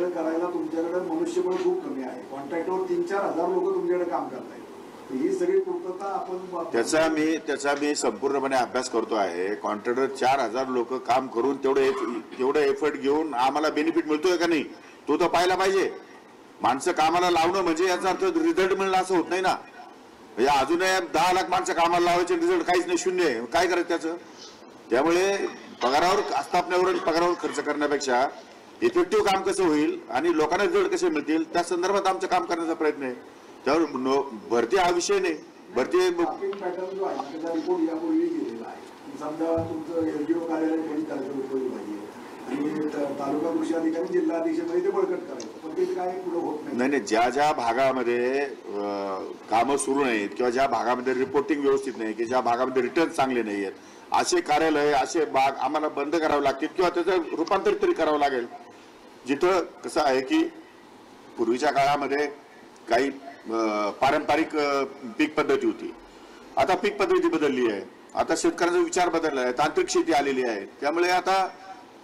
सगळं करायला तुमच्याकडे मनुष्यबळ खूप कमी आहे. कॉन्ट्रॅक्टवर 3-4 हजार लोक तुमच्याकडे काम करतायत. ही सगळी पूर्तता आपण त्याचा मी संपूर्णपणे अभ्यास करतो आहे. कॉन्ट्रॅक्टर 4,000 लोक काम करून तेवढं एफर्ट घेऊन आम्हाला बेनिफिट मिळतोय का नाही तो तर पाहायला पाहिजे. माणसं कामाला लावणं म्हणजे याचा अर्थ रिझल्ट मिळणं असं होत नाही ना. म्हणजे अजूनही 10 लाख माणसं कामाला लावायचे, रिझल्ट काहीच नाही, शून्य आहे. काय करायचं त्याचं? त्यामुळे पगारावर आस्थापण्यावर पगारावर खर्च करण्यापेक्षा इफेक्टिव्ह काम कसं होईल आणि लोकांना रिझल्ट कसे मिळतील त्या संदर्भात आमचं काम करण्याचा प्रयत्न आहे. त्यावर भरती हा विषय नाही. भरती पॅटर्न जो आहे त्याचा रिपोर्ट यापूर्वी गेलेला आहे. समजा तुमचं एलडीओ कार्यालय कोणी करायचं उपयोग पाहिजे आणि तालुका कृषी अधिकारी जिल्हाधीशामध्ये ते बळकट करायचं, पण ते काय पुढे होत नाही. नाही, ज्या भागामध्ये कामं सुरू नाहीत किंवा ज्या भागामध्ये रिपोर्टिंग व्यवस्थित नाही की ज्या भागामध्ये रिटर्न चांगले नाही आहेत असे कार्यालय असे भाग आम्हाला बंद करावे लागतील किंवा त्याचं रूपांतर तरी करावं लागेल. जिथं कसं आहे की पूर्वीच्या काळामध्ये काही पारंपरिक पीक पद्धती होती, आता पीक पद्धती बदलली आहे. आता शेतकऱ्यांचा विचार बदलला आहे, तांत्रिक शेती आलेली आहे. त्यामुळे आता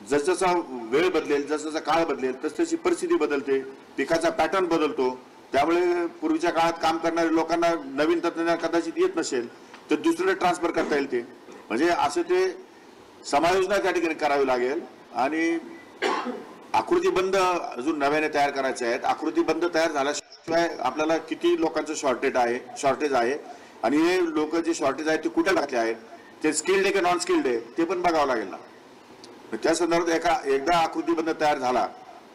जसजसा वेळ बदलेल, जसजसा काळ बदलेल तसतशी परिस्थिती बदलते, पिकाचा पॅटर्न बदलतो. त्यामुळे पूर्वीच्या काळात काम करणाऱ्या लोकांना नवीन तंत्रज्ञान कदाचित येत नसेल तर दुसरीकडे ट्रान्सफर करता येईल. ते म्हणजे असं ते समायोजना त्या ठिकाणी करावी लागेल. आणि आकृतीबंध अजून नव्याने तयार करायचे आहेत. आकृतीबंध तयार झाल्याशिवाय आपल्याला किती लोकांचं शॉर्टेज आहे आणि हे लोक जे शॉर्टेज आहे ते कुठे घातले आहेत, ते स्किल्ड आहे की नॉन स्किल्ड आहे ते पण बघावं लागेल ना. त्या संदर्भात एकदा आकृतीबंध तयार झाला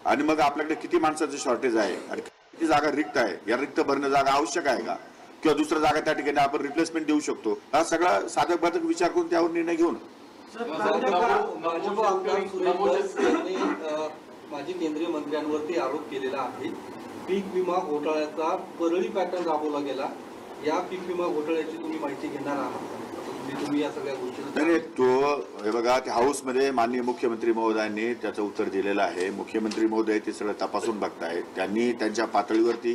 आणि मग आपल्याकडे किती माणसाचं शॉर्टेज आहे आणि किती जागा रिक्त आहे, या रिक्त भरणं जागा आवश्यक आहे का किंवा दुसऱ्या जागा त्या ठिकाणी आपण रिप्लेसमेंट देऊ शकतो, हा सगळा साधक बाधक विचार करून त्यावर निर्णय घेऊन. माजी केंद्रीय मंत्र्यांवरती आरोप केलेला आहे. पीक विमा घोटाळ्याचा परळी पॅटर्न राबवला गेला. या पीक विमा घोटाळ्याची तुम्ही माहिती घेणार आहात? तुम्ही या सगळ्या गोष्टी नाही, तो हे बघा त्या हाऊसमध्ये माननीय मुख्यमंत्री महोदयांनी त्याचं उत्तर दिलेलं आहे. मुख्यमंत्री महोदय ते सगळं तपासून बघतायत. त्यांनी त्यांच्या पातळीवरती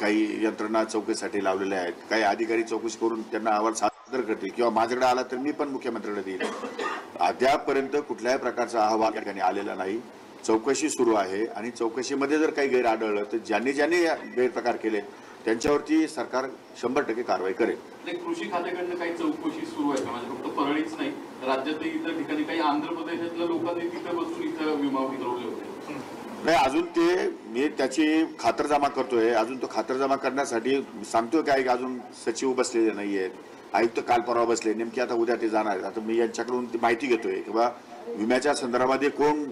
काही यंत्रणा चौकशीसाठी लावलेल्या आहेत. काही अधिकारी चौकशी करून त्यांना अहवाल सादर करतील किंवा माझ्याकडे आला तर मी पण मुख्यमंत्र्यांना देईल. अद्यापपर्यंत कुठल्याही प्रकारचा अहवाल या ठिकाणी आलेला नाही. चौकशी सुरू आहे आणि चौकशीमध्ये जर काही गैर आढळलं तर ज्यांनी गैरप्रकार केले त्यांच्यावरती सरकार 100% कारवाई करेल. कृषी खात्याकडनं काही चौकशी सुरू आहे का? म्हणजे फक्त परळीच नाही, राज्यातही इतर ठिकाणी काही आंध्र प्रदेशातल्या लोकांनी तिथं बसून इथं विमा उतरवले होते. नाही, अजून ते मी त्याची खातरजमा करतोय. अजून तो खातरजमा करण्यासाठी सांगतोय काय की अजून सचिव बसलेले नाहीयेत, आयुक्त काल परवा बसले, नेमकी आता उद्या ते जाणार आहेत. आता मी यांच्याकडून ती माहिती घेतोय किंवा विम्याच्या संदर्भामध्ये कोण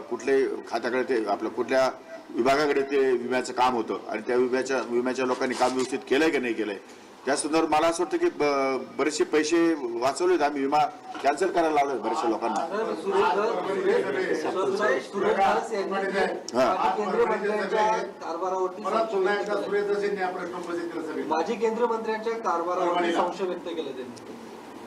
कुठले खात्याकडे ते आपलं कुठल्या विभागाकडे ते विम्याचं काम होतं आणि त्या विम्याच्या लोकांनी काम व्यवस्थित केलंय की नाही केलंय त्या संदर्भात मला असं वाटतं की बरेचसे पैसे वाचवलेत. आम्ही विमा कॅन्सल करायला लावले बऱ्याचशा लोकांना. माजी केंद्रीय मंत्र्यांच्या कारभारावर संशय व्यक्त केला त्यांनी.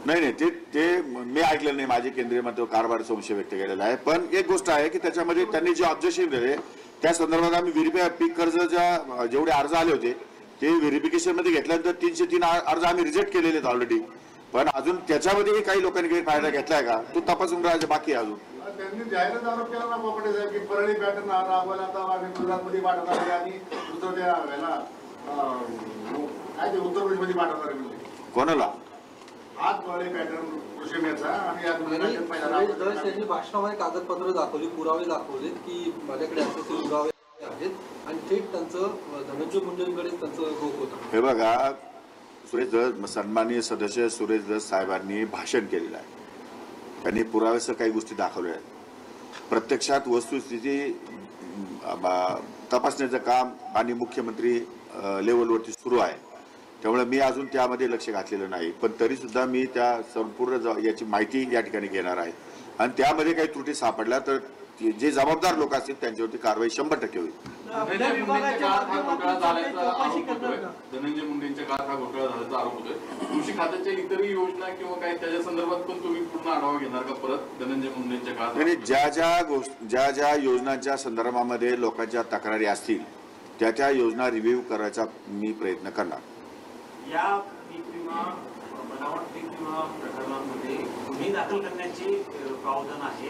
नाही, ते मी ऐकलं नाही. माझे केंद्रीय मंत्री कारभार संशय व्यक्त केलेला आहे. पण एक गोष्ट आहे की त्याच्यामध्ये त्यांनी जे ऑब्जेक्शन दिले त्या संदर्भात आम्ही पीक कर्जाच्या जेवढे अर्ज आले होते ते व्हेरिफिकेशन मध्ये घेतल्यानंतर 303 अर्ज आम्ही रिजेक्ट केलेले आहेत ऑलरेडी. पण अजून त्याच्यामध्येही काही लोकांनी गैरफायदा घेतलाय का तो तपासून राहायचं बाकी आहे. अजून त्यांनी जाहीरच आरोप केला ना बोकडे साहेब की परळी पॅटर्न राबवला तर आम्ही गुजरातमध्ये पाठवणार आहे आणि दुसरं ते काय ते उत्तर प्रदेशमध्ये पाठवणार आहे. म्हणजे कोणाला आज परळी पॅटर्न कृषी विम्याचा आणि त्यांनी भाषणामध्ये कागदपत्र दाखवली, पुरावे दाखवले की माझ्याकडे असे पुरावे आहेत आणि थेट त्यांचं धनंजय मुंडेंकडे त्यांचं रोख होतं. हे बघा, सुरेश धस सन्माननीय सदस्य सुरेश धस साहेबांनी भाषण केलेलं आहे. त्यांनी पुराव्यासह काही गोष्टी दाखवल्या आहेत. प्रत्यक्षात वस्तुस्थिती तपासण्याचं काम आणि मुख्यमंत्री लेवलवरती सुरू आहे. त्यामुळे मी अजून त्यामध्ये लक्ष घातलेलं नाही. पण तरी सुद्धा मी त्या संपूर्ण याची माहिती या ठिकाणी घेणार आहे आणि त्यामध्ये काही त्रुटी सापडल्या तर जे जबाबदार लोक असतील त्यांच्यावरती कारवाई 100% होईल. धनंजय मुंडेंच्या काळात हा घोटाळा झाल्याचा आरोप होतोय. कृषी खात्याच्या इतरही योजना किंवा काही त्याच्या संदर्भात पण तुम्ही पूर्ण आढावा घेणार का परत धनंजय मुंडेंच्या काळात? आणि ज्या योजनांच्या संदर्भामध्ये लोकांच्या तक्रारी असतील त्या योजना रिव्ह्यू करायचा मी प्रयत्न करणार. या पीक विमा बनावट पीक विमा प्रकरणांमध्ये गुन्हे दाखल करण्याचे प्रावधान आहे.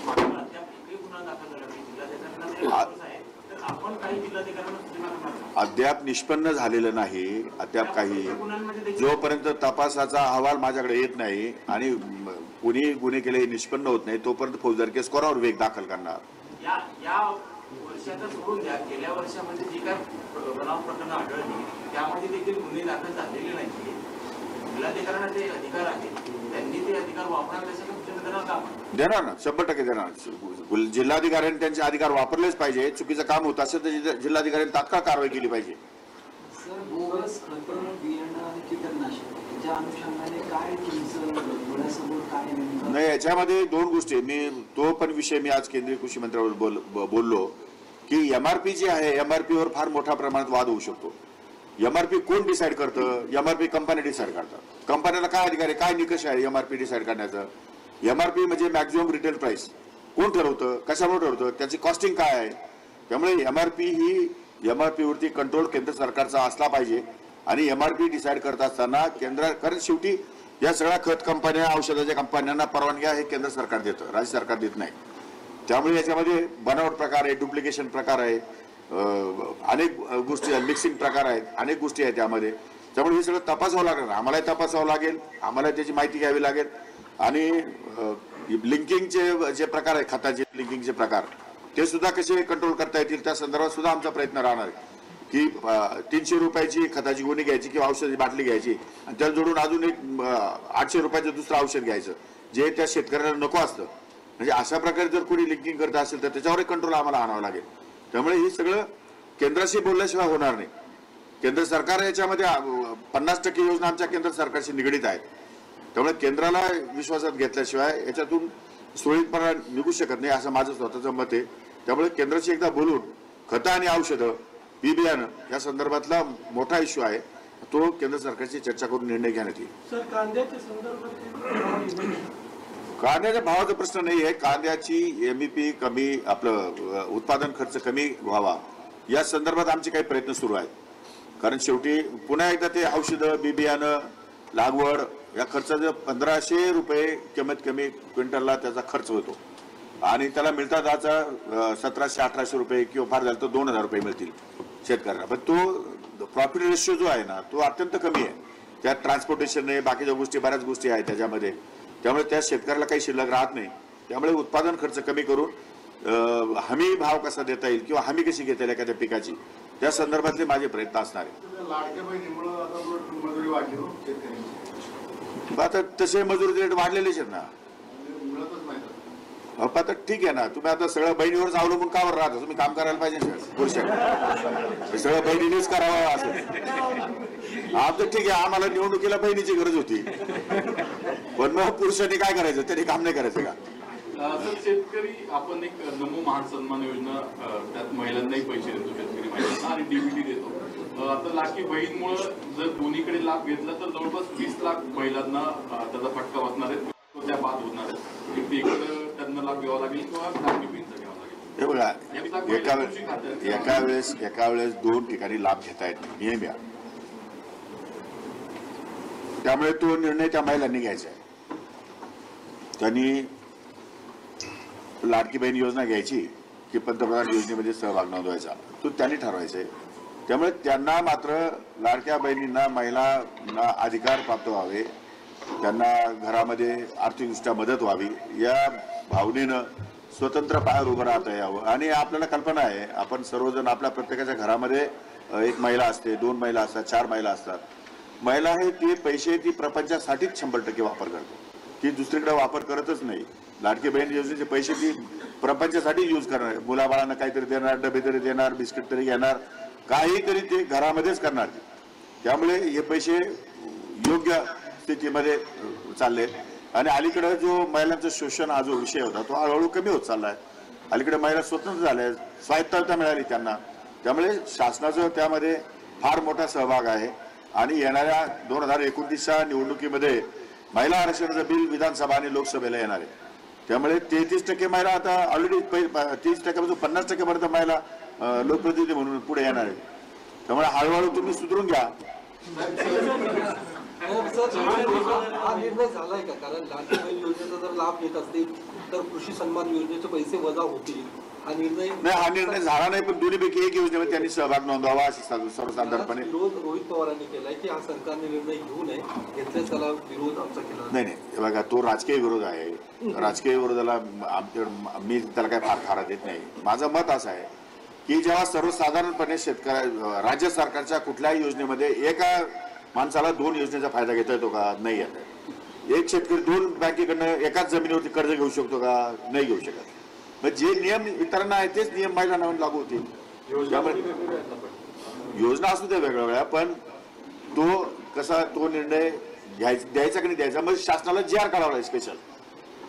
अद्याप एकही गुन्हा दाखल झाला नाही, जिल्हाधिकाऱ्यांना आहे, तर आपण काही जिल्हाधिकाऱ्यांना सूचना करणार का? अद्याप निष्पन्न झालेलं नाही, अद्याप काही, जोपर्यंत तपासाचा अहवाल माझ्याकडे येत नाही आणि कुणी गुन्हे केले हे निष्पन्न होत नाही तोपर्यंत फौजदारी केस कोणावर वेग दाखल करणार. या वर्षाचं सोडून द्या, गेल्या वर्षामध्ये जी काय बनाव प्रकरणं आढळली त्यामध्ये देखील गुन्हे दाखल झालेले नाही. जिल्हाधिकाऱ्यांना जे अधिकार आहेत त्यांनी ते अधिकार वापरावे अशा सूचना देणार का? देणार ना, 100% देणार. जिल्हाधिकाऱ्यांनी त्यांचे अधिकार वापरलेच पाहिजे. चुकीचं काम होत असेल तर जिल्हाधिकाऱ्यांनी तात्काळ कारवाई केली पाहिजे. सर, बोगस खतं, बियाणं आणि कीटकनाशक याच्या अनुषंगाने काय तुमचं डोळ्यासमोर काय नेमकं? नाही, याच्यामध्ये दोन गोष्टी, मी तो पण विषय मी आज केंद्रीय कृषी मंत्र्यावर बोललो की एमआरपी जी आहे, एमआरपीवर फार मोठ्या प्रमाणात वाद होऊ शकतो. एमआरपी कोण डिसाईड करतं? एमआरपी कंपनी डिसाईड करतात. कंपन्यांना काय अधिकार आहे, काय निकष आहे एमआरपी डिसाईड करण्याचं? एमआरपी म्हणजे मॅक्झिमम रिटेल प्राइस. कोण ठरवतं, कशामुळे ठरवतं, त्याची कॉस्टिंग काय आहे? त्यामुळे एमआरपी वरती कंट्रोल केंद्र सरकारचा असला पाहिजे. आणि एमआरपी डिसाईड करत असताना कारण शेवटी या सगळ्या खत कंपन्या, औषधाच्या कंपन्यांना परवानग्या हे केंद्र सरकार देतं, राज्य सरकार देत नाही. त्यामुळे याच्यामध्ये बनावट प्रकार आहे, डुप्लिकेशन प्रकार आहे, अनेक गोष्टी, मिक्सिंग प्रकार आहेत, अनेक गोष्टी आहेत त्यामध्ये. त्यामुळे हे सगळं तपासावं लागणार, आम्हालाही तपासावं लागेल, आम्हाला त्याची माहिती घ्यावी लागेल. आणि लिंकिंगचे जे प्रकार आहेत, खताचे लिंकिंगचे प्रकार, ते सुद्धा कसे कंट्रोल करता येतील त्या संदर्भात सुद्धा आमचा प्रयत्न राहणार आहे की 300 रुपयाची खताची गोणी घ्यायची किंवा औषधाची बाटली घ्यायची आणि त्याला जोडून अजून एक 800 रुपयाचं दुसरं औषध घ्यायचं जे त्या शेतकऱ्याला नको असतं. म्हणजे अशा प्रकारे जर कोणी लिंकिंग करत असेल तर त्याच्यावर कंट्रोल आम्हाला आणावं लागेल. त्यामुळे हे सगळं केंद्राशी बोलल्याशिवाय होणार नाही. केंद्र सरकार याच्यामध्ये 50% योजना आमच्या केंद्र सरकारशी निगडीत आहेत. त्यामुळे केंद्राला विश्वासात घेतल्याशिवाय याच्यातून सुरळीतपणा निघू शकत नाही असं माझं स्वतःचं मत आहे. त्यामुळे केंद्राशी एकदा बोलून खतं आणि औषधं, बी बियाणं या संदर्भातला मोठा इश्यू आहे, तो केंद्र सरकारची चर्चा करून निर्णय घेण्यात येईल. सर, कांद्याच्या संदर्भात कांद्याच्या भावाचा प्रश्न नाही आहे. कांद्याची एमईपी कमी, आपलं उत्पादन खर्च कमी व्हावा या संदर्भात आमचे काही प्रयत्न सुरू आहेत. कारण शेवटी पुन्हा एकदा ते औषधं, बी बियाणं, लागवड या खर्चाचं 1500 रुपये कमीत कमी क्विंटलला त्याचा खर्च होतो आणि त्याला मिळतात आता 1700-1800 रुपये किंवा फार झालं तर 2000 रुपये मिळतील शेतकऱ्यांना. पण तो प्रॉफिट रेशिओ जो आहे ना तो अत्यंत कमी आहे. त्यात ट्रान्सपोर्टेशन आहे, बाकीच्या गोष्टी, बऱ्याच गोष्टी आहेत त्याच्यामध्ये. त्यामुळे त्या शेतकऱ्याला काही शिल्लक राहत नाही. त्यामुळे उत्पादन खर्च कमी करून हमी भाव कसा देता येईल किंवा हमी कशी घेता येईल एखाद्या पिकाची, त्या संदर्भातले माझे प्रयत्न असणार आहेत. लाडक्या बहिणीमुळे आता मजुरी वाढली हो शेतकऱ्यांची. आता तसे मजुरी रेट वाढलेलेच आहेत ना. मिळतच नाही. आता ठीक आहे ना, तुम्ही आता सगळं बहिणीवरच अवलंबून का बरं राहता? तुम्ही काम करायला पाहिजे पुरुषांनी, सगळं बहिणीनेच करावं असं. आता ठीक आहे, आम्हाला निवडणुकीला बहिणीची गरज होती, पण मग पुरुषांनी काय करायचं, त्यांनी काम नाही करायचं का? सर, शेतकरी आपण एक नमो महान सन्मान योजना, त्यात महिलांनाही पैसे देतो शेतकरी महिलांना आणि डीबीटी देतो. आता लाडकी बहीणमुळे जर दोन्हीकडे लाभ घेतला तर जवळपास 20 लाख महिलांना त्याचा फटका बसणार आहे, त्या बाद होणार आहेत. त्यांना लाभ घ्यावा लागेल किंवा लाडकी बहीणचा घ्यावा लागेल. हे बघा, एका वेळेस 2 ठिकाणी लाभ घेता येत नाही, नियम आहे. त्यामुळे तो निर्णय त्या महिलांनी घ्यायचा आहे. त्यांनी लाडकी बहीण योजना घ्यायची की पंतप्रधान योजनेमध्ये सहभाग नोंदवायचा, तो त्यांनी ठरवायचा आहे. त्यामुळे त्यांना मात्र लाडक्या बहिणींना, महिलांना अधिकार प्राप्त व्हावे, त्यांना घरामध्ये आर्थिकदृष्ट्या मदत व्हावी या भावनेनं स्वतंत्र पायावर उभं राहता यावं. आणि आपल्याला कल्पना आहे, आपण सर्वजण आपल्या प्रत्येकाच्या घरामध्ये एक महिला असते, 2 महिला असतात, 4 महिला असतात. महिला आहे ती पैसे ती प्रपंचासाठीच 100% वापर करते, ती दुसरीकडे वापर करतच नाही. लाडकी बहीण योजनेचे पैसे ती प्रपंचासाठी यूज करणार, मुलाबाळांना काहीतरी देणार, डबे तरी देणार, बिस्किट तरी घेणार, काहीतरी ते घरामध्येच करणार. त्यामुळे हे पैसे योग्य स्थितीमध्ये चालले. आणि अलीकडे जो महिलांचं शोषण हा जो विषय होता तो हळूहळू कमी होत चाललाय. अलीकडे महिला स्वतंत्र झाल्या, स्वायत्तता मिळाली त्यांना. त्यामुळे शासनाचा त्यामध्ये फार मोठा सहभाग आहे. आणि येणाऱ्या 2029च्या निवडणुकीमध्ये महिला आरक्षणाचं बिल विधानसभा आणि लोकसभेला येणार आहे. त्यामुळे 33% महिला आता ऑलरेडी 30% 50% पर्यंत महिला लोकप्रतिनिधी म्हणून पुढे येणार आहे. त्यामुळे हळूहळू तुम्ही सुधारून घ्या. सर, हा निर्णय झालाय का? कारण लाडकी बहीण योजनेचा जर लाभ घेत असतील तर कृषी सन्मान योजनेचे पैसे वजा होतील. हा निर्णय नाही, हा निर्णय झाला नाही, पण दोन्हीपैकी एक योजनेमध्ये त्यांनी सहभाग नोंदवावा अशी सर्वसाधारणपणे. विरोध रोहित पवारांनी केलाय की हा सरकारने निर्णय घेऊ नये, घेतल्यास त्याला विरोध आमचा केला. नाही नाही, हे बघा, तो राजकीय विरोध आहे. राजकीय विरोधाला मी त्याला काय फार खारा देत नाही. माझं मत असं आहे की जेव्हा सर्वसाधारणपणे राज्य सरकारच्या कुठल्याही योजनेमध्ये एका माणसाला 2 योजनेचा फायदा घेता येतो का? नाही येत. एक शेतकरी 2 बँकेकडनं एकाच जमिनीवरती कर्ज घेऊ शकतो का? नाही घेऊ शकत. मग जे नियम इतरांना आहेत तेच नियम महिलांना लागू होतील. योजना असू द्या वेगळ्या, पण तो कसा तो निर्णय द्यायचा की नाही द्यायचा, मग शासनाला GR काढावा लागेल स्पेशल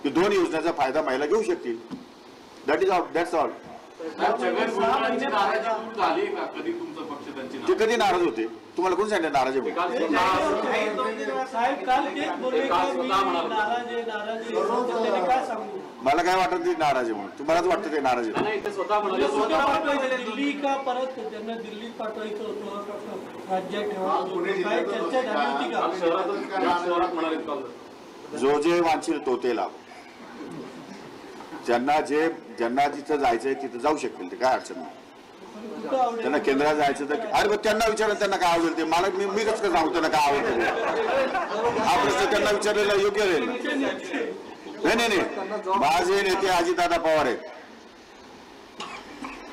की 2 योजनेचा फायदा महिला घेऊ शकतील. That is all, that's all. Chhagan भुजबळांची नाराजी दूर झाली का कधी? तुमचा पक्ष त्यांची ते कधी नाराज होते? तुम्हाला कोण सांगितलं नाराज आहे? साहेब काल तेच बोलले की मी नाराज आहे त्याने काय सांगू? मला काय वाटत ते नाराज आहे म्हणून. तुम्हालाच वाटतं ते नाराज आहे? ते स्वतः पाठवायचे दिल्ली का परत त्यांना दिल्लीत पाठवायचं होतं, राज्यात ठेवायचं, काय चर्चा झाली होती का? जो जे वांछील तो ते लाभ. ज्यांना जिथं जायचंय तिथं जाऊ शकतील, ते काय अडचण नाही. त्यांना केंद्रात जायचं तर अरे मग त्यांना विचारलं त्यांना काय आवडेल ते. मला मी कसं सांगू त्यांना काय आवडतं ते? हा प्रश्न त्यांना विचारलेला योग्य राहील. नाही, माझे नेते अजितदादा पवार आहेत.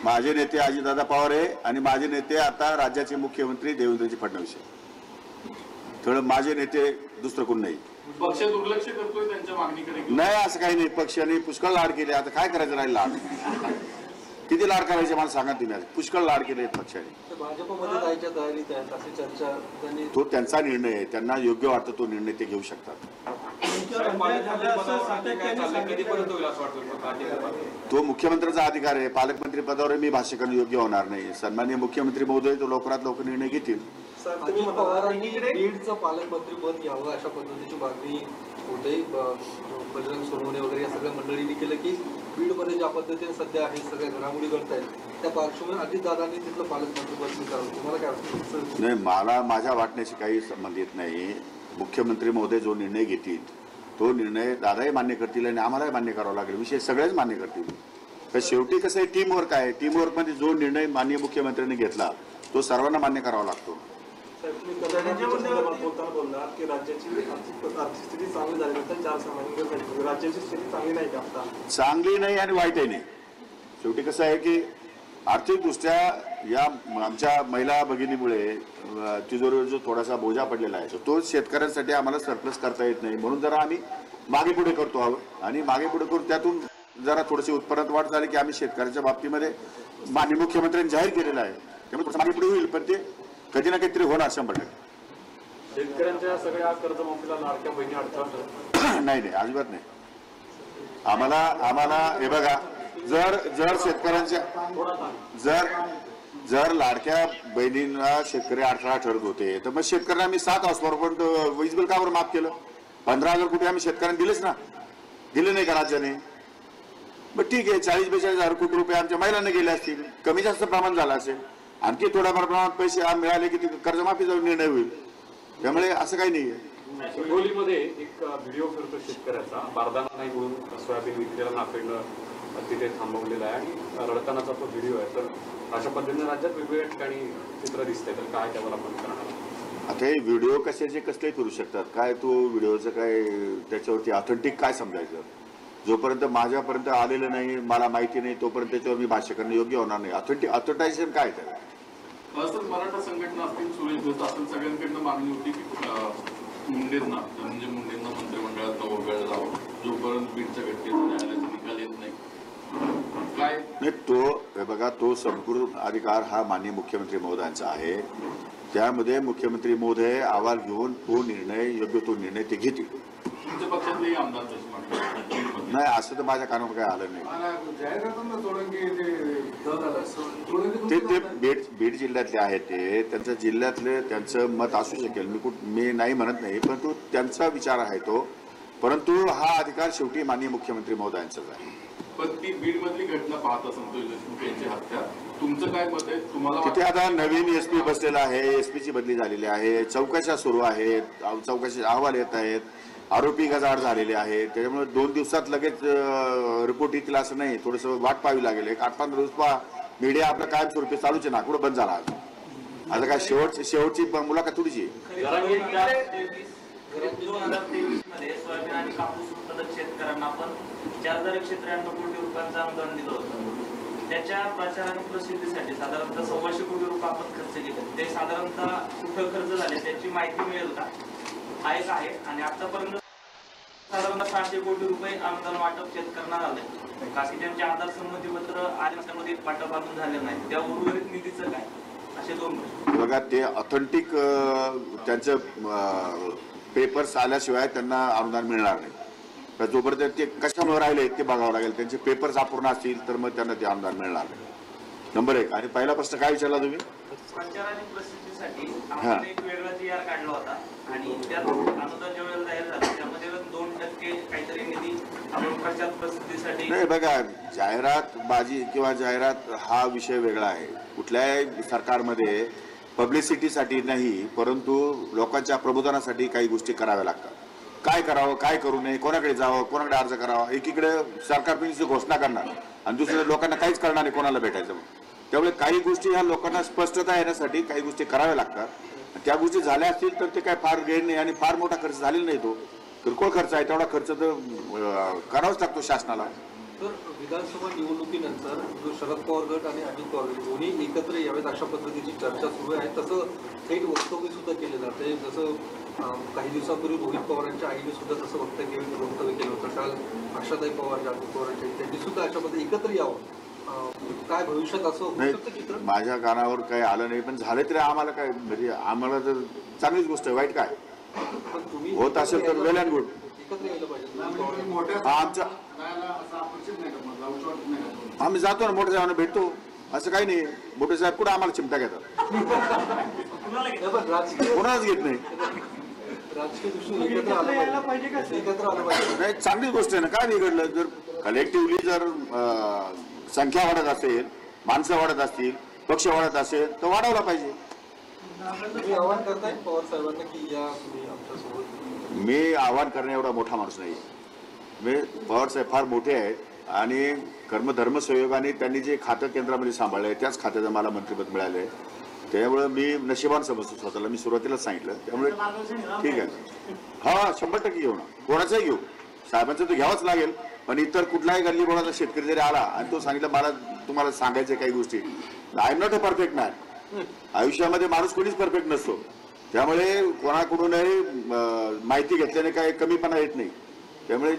माझे नेते अजितदादा पवार आहे आणि माझे नेते आता राज्याचे मुख्यमंत्री देवेंद्रजी फडणवीस आहेत. थोडं माझे नेते दुसरं कोण नाही. पक्ष दुर्लक्ष करतोय त्यांच्या मागणीकडे? नाही, असं काही नाही. पक्षाने पुष्कळ लाड केले. आता काय करायचं राहील? लाड किती लाड करायचे मला सांगा तुम्ही. पुष्कळ लाड केले पक्षाने. भाजपमध्ये जायच्या तयारीत आहेत अशी चर्चा त्यांनी. तो त्यांचा निर्णय आहे. त्यांना योग्य वाटतं तो निर्णय ते घेऊ शकतात. तो मुख्यमंत्र्यांचा अधिकार आहे. पालकमंत्री पदावर मी भाष्य करणं योग्य होणार नाही. सन्माननीय मुख्यमंत्री महोदय तो लवकरात लवकर निर्णय घेतील. अजित पवारांनी बीडचं पालकमंत्री पद घ्यावं अशा पद्धतीची मागणी होते. बजरंग सोनवणे वगैरे या सगळ्या मंडळींनी केलं की बीडमध्ये ज्या पद्धतीने सध्या हे सगळ्या घडामोडी घडत आहेत त्या पार्श्वभूमीवर अजितदादांनी तिथलं पालकमंत्री पद स्वीकारलं. तुम्हाला काय वाटतं? नाही, मला माझ्या वाटण्याशी काही संबंधित नाही. मुख्यमंत्री महोदय जो निर्णय घेतील तो निर्णय दादाही मान्य करतील आणि आम्हालाही मान्य करावा लागेल. विषय सगळेच मान्य करतील. तर शेवटी कसं आहे, टीमवर्क आहे. टीमवर्कमध्ये जो निर्णय माननीय मुख्यमंत्र्यांनी घेतला तो सर्वांना मान्य करावा लागतो. बोलताना बोलणार की राज्याची आर्थिक स्थिती चांगली झाल्यानंतर 4 सामान्य राज्याची स्थिती चांगली नाही का? आता चांगली नाही आणि वाईटही नाही. शेवटी कसं आहे की आर्थिकदृष्ट्या या आमच्या महिला भगिनीमुळे तिजोरीवर जो थोडासा बोजा पडलेला आहे तो शेतकऱ्यांसाठी आम्हाला सरप्लस करता येत नाही. म्हणून जरा आम्ही मागे पुढे करतो आहोत आणि मागे पुढे करून त्यातून जरा थोडीशी उत्पन्नात वाढ झाली की आम्ही शेतकऱ्यांच्या बाबतीमध्ये माननीय मुख्यमंत्र्यांनी जाहीर केलेलं आहे. त्यामुळे थोडं मागे पुढे होईल, पण ते कधी ना काहीतरी होणार 100%. शेतकऱ्यांच्या सगळ्या कर्जमाफीला लाडक्या बहिणी अडचण नाही, अजिबात नाही. आम्हाला हे बघा, जर शेतकऱ्यांच्या जर लाडक्या बहिणींना शेतकरी 18 ठरत होते तर मग शेतकऱ्यांना आम्ही 7 हॉर्सपावरपर्यंत वीज बिल का बरं माफ केलं? 15,000 कोटी आम्ही शेतकऱ्यांना दिलेच ना. दिले नाही का राज्याने? मग ठीक आहे, 40-42,000 कोटी रुपये आमच्या महिलांना गेले असतील. कमी जास्त प्रमाण झालं असेल. आणखी थोड्याफार प्रमाणात पैसे मिळाले की कर्जमाफीचा निर्णय होईल. त्यामुळे असं काही नाहीये. हिंगोलीमध्ये एक व्हिडिओ फिरतो शेतकऱ्याचा, बारदाना नाही म्हणून सोयाबीन विक्रीला नाफेडनं तिथे थांबवलेला आहे आणि रडतानाचा तो व्हिडिओ आहे. तर अशा पद्धतीने राज्यात वेगवेगळ्या ठिकाणी चित्र दिसतंय. तर काय त्यावर आपण करणार? आता हे व्हिडिओ कशाचे कसले करू शकतात? काय तो व्हिडिओचं काय त्याच्यावरती ऑथेंटिक काय समजायचं? जोपर्यंत माझ्यापर्यंत आलेलं नाही, मला माहिती नाही, तोपर्यंत त्याच्यावर मी भाष्य करणं योग्य होणार नाही. ऑथेंटायझेशन काय त्याला? असं मराठा संघटना असतील, सुरेश धस असतील, सगळ्यांकडनं मागणी होती की मुंडेंना धनंजय मुंडेंना मंत्रिमंडळात वगळलं जावं जोपर्यंत बीडच्या घटनेचा न्यायालयाचा निकाल येत नाही. काय नाही, तो हे बघा, तो संपूर्ण अधिकार हा माननीय मुख्यमंत्री महोदयांचा आहे. त्यामध्ये मुख्यमंत्री महोदय अहवाल घेऊन तो निर्णय योग्य तो निर्णय ते घेतील. तुमच्या पक्षातलेही आमदार तशी मागणी नाही, असं तर माझ्या कानावर काय आलं नाही. ते बीड जिल्ह्यातले आहेत. ते त्यांच्या जिल्ह्यातले त्यांचं मत असू शकेल. मी नाही म्हणत नाही, परंतु त्यांचा विचार आहे तो. परंतु हा अधिकार शेवटी माननीय मुख्यमंत्री महोदयांचाच आहे. पण ती बीड मधली घटना पाहता संतोष देशमुख यांची हत्या तुमचं काय मत आहे? तुम्हाला तिथे आता नवीन एसपी बसलेला आहे, एसपीची बदली झालेली आहे, चौकशा सुरू आहेत, चौकशी अहवाल येत आहेत, आरोपी गजाआड झालेले आहेत. त्याच्यामुळे 2 दिवसात लगेच रिपोर्ट येतील असं नाही, थोडंसं वाट पाहावी लागेल. एक 8-15 दिवस मीडिया आपलं कायमस्वरूपी चालूच आहे ना, कुठं बंद झाला आता काय शेवटची मुलाखत थोडीची. 2023 मध्ये सोयाबीन आणि कापूस उत्पादक शेतकऱ्यांना आपण 4193 कोटी रुपयांचं अनुदान दिलं होतं. त्याच्या प्रचार आणि प्रसिद्धीसाठी साधारणतः 1,200 कोटी रुपये आपण खर्च केले. ते साधारणतः कुठं खर्च झाले त्याची माहिती मिळेल का? हा एक आहे. आणि आतापर्यंत साधारणतः 600 कोटी रुपये अनुदान वाटप शेतकऱ्यांना झालंय. काही त्यांचे आधार संमतीपत्र आदिनाथांमध्ये वाटप अजून झाले नाही. त्या उर्वरित निधीचं काय? असे 2 प्रश्न. बघा, ते ऑथेंटिक त्यांचं पेपर्स आल्याशिवाय त्यांना अनुदान मिळणार नाही. तर जोपर्यंत ते कशामुळे राहिले ते बघावं लागेल. त्यांचे पेपर्स अपूर्ण असतील तर मग त्यांना ते अनुदान मिळणार नाही. नंबर 1. आणि पहिला प्रश्न काय विचारला तुम्ही? प्रचार आणि प्रसिद्धीसाठी आपण एक वेगळा GR काढला होता आणि त्यात अनुदान ज्या वेळेला जाहीर झालं त्यामध्ये 2% काहीतरी निधी आपण प्रचार प्रसिद्धीसाठी. नाही, बघा, जाहिरात बाजी किंवा जाहिरात हा विषय वेगळा आहे. कुठल्याही सरकारमध्ये पब्लिसिटीसाठी नाही, परंतु लोकांच्या प्रबोधनासाठी काही गोष्टी कराव्या लागतात. काय करावं, काय करू नये, कोणाकडे जावं, कोणाकडे अर्ज करावा. एकीकडे सरकार घोषणा करणार आणि दुसऱ्या लोकांना काहीच करणार नाही, कोणाला भेटायचं. त्यामुळे काही गोष्टी ह्या लोकांना स्पष्टता येण्यासाठी काही गोष्टी कराव्या लागतात. त्या गोष्टी झाल्या असतील तर ते काय फार गैर नाही आणि फार मोठा खर्च झालेला नाही. तो किरकोळ खर्च आहे, तेवढा खर्च तर करावाच लागतो शासनाला. तर विधानसभा निवडणुकीनंतर जो शरद पवार गट आणि अजित पवार गट दोन्ही एकत्र यावेत अशा पद्धतीची चर्चा सुरू आहे. तसं थेट वक्तव्य सुद्धा केले जाते. जसं काही दिवसांपूर्वी रोहित पवारांच्या आईने सुद्धा तसं वक्तव्य केलं होतं. काल आशाताई पवार अजित पवारांच्या त्यांनी सुद्धा अशा पद्धती एकत्र यावं. काय भविष्यात असं होऊ शकतं चित्र? माझ्या कानावर काही आलं नाही, पण झाले तरी आम्हाला काय, म्हणजे आम्हाला तर चांगलीच गोष्ट आहे. वाईट काय? पण तुम्ही होत असेल तर वेल अँड गुड. एकत्र यायला पाहिजे. आमच्या आम्ही जातो ना, मोठ्या साहेबांना भेटतो, असं काही नाही. मोठे साहेब कुठं आम्हाला चिमटा घेतात, कोणालाच घेत नाही. राजकीय दृष्टीने एकत्र आलं पाहिजे का? एकत्र आलं पाहिजे. नाही, चांगली गोष्ट आहे ना. काय बिघडलं? जर कलेक्टिव्हली जर संख्या वाढत असेल, माणसं वाढत असतील, पक्ष वाढत असेल तर वाढवला पाहिजे. तुम्ही आवाहन करताय पवार साहेबांना की या तुम्ही आमच्यासोबत? मी आवाहन करण्या एवढा मोठा माणूस नाही. मी पवार साहेब फार मोठे आहेत आणि कर्मधर्म संयोगाने त्यांनी जे खातं केंद्रामध्ये सांभाळलं आहे त्याच खात्याचं मला मंत्रिपद मिळालं आहे. त्यामुळे मी नशिबान समजतो स्वतःला. मी सुरुवातीलाच सांगितलं. त्यामुळे ठीक आहे. हा, 100% घेऊ ना, कोणाचाही घेऊ. साहेबांचं तर घ्यावंच लागेल. पण इतर कुठलाही गल्ली बोळाचा शेतकरी जरी आला आणि तो सांगितलं मला तुम्हाला सांगायचं काही गोष्टी, I am not a perfect man. आयुष्यामध्ये माणूस कोणीच परफेक्ट नसतो. त्यामुळे कोणाकडूनही माहिती घेतल्याने काही कमीपणा येत नाही. त्यामुळे